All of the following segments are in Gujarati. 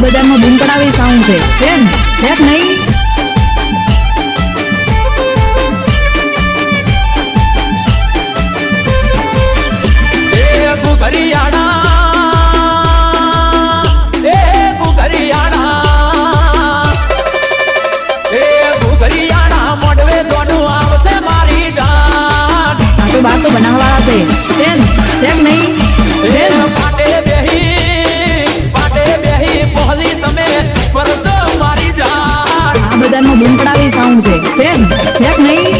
બજારમાં બૂમ પડાવી સાઉન્ડ છે છે નહીં? બાસો બનાવવાળા છે છે નહીં? પાટે બેહી પહોળી તમે પરસો મારી જાન આ બજારમાં બૂમ પડાવી સાઉન્ડ છે નહીં?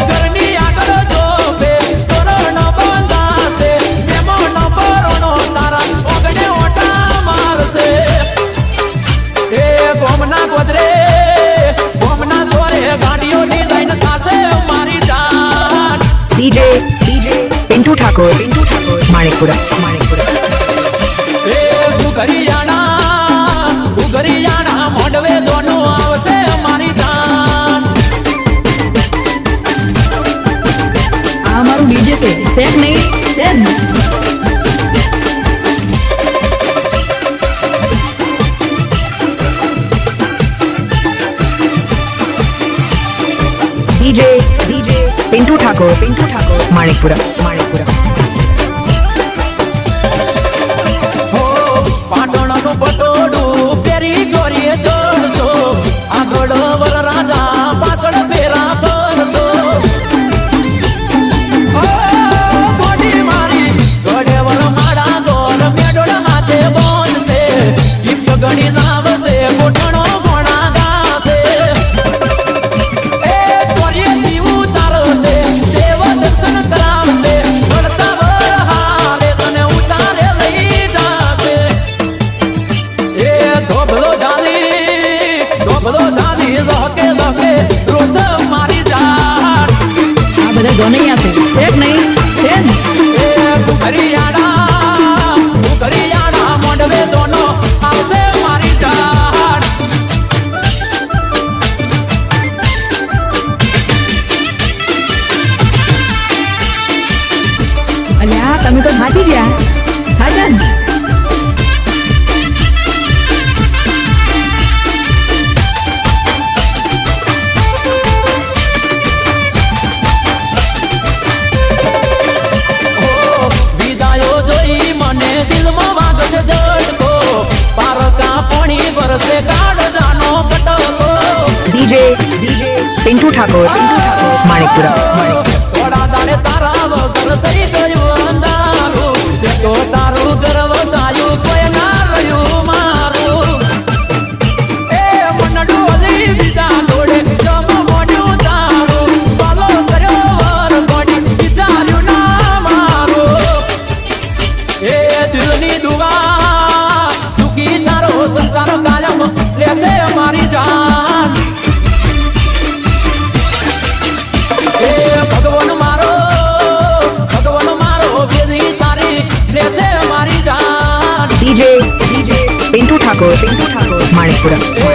ઘરની આગળ જો બે તોરણ બંધાશે મેમોન પરોણો તારા ઓગણે ઓટા મારશે એ ગોમના ગોદરે ગોમના સોરે ગાડીઓની લાઈન થાશે મારી જાન DJ પિન્ટુ ઠાકોર માણેકપુરા એ ઘરિયાણા મોઢવે દોનો આવશે મારી જાન આ અમારું ડીજે છે નહીં? DJ પિન્ટુ ઠાકોર માણેકપુરા પાટણનું પટોડું પેરી ગોરીએ દોડશો આગળ વર રાજા પાછળ ફેરા કરશો ગોડી મારી ગોડે વર મારા ગોળ મેડોળ હાથે બોલશે ગીત ગણી લાવશે ગોઠણો ગોણા ગાશે એ ગોરીએ દીવું તારશે દેવ દર્શન કરાવશે વળતા વર હારે તને ઉતારે લઈ જાશે એ ધોબલો ધારી લહકે રોષ મારી જાન આ બધા જોનૈયા છે નહીં? એ ઘરિયાણા મોઢવે દોનો આવશે મારી જાન અલ્યા તમે તો થાચી ગયા થાચા ને? વિદાયો જોઈ મને દિલમાં વાગશે ઝટકો પારકા પાણી વરસે કાઢજાનો કટકો DJ પિન્ટુ ઠાકોર માણેકપુરા થોડા દાડે તારા વગર થઈ ગયું અંધારું તો તારું ગર્વ સાયું કોઈ ના રહ્યું મારું એ મન ડોલી બીજા લોડે જમ મોડ્યું તારું પાલો કર્યો વર ગોડી વિચાર્યું ના મારું એ દિલની દુવા દુખી તારો સંસાર કાયમ લેશે મારી જાન એ ભગવાન મારો વેદી તારી લેશે મારી જાન DJ પિન્ટુ ઠાકોર માણેકપુરા એ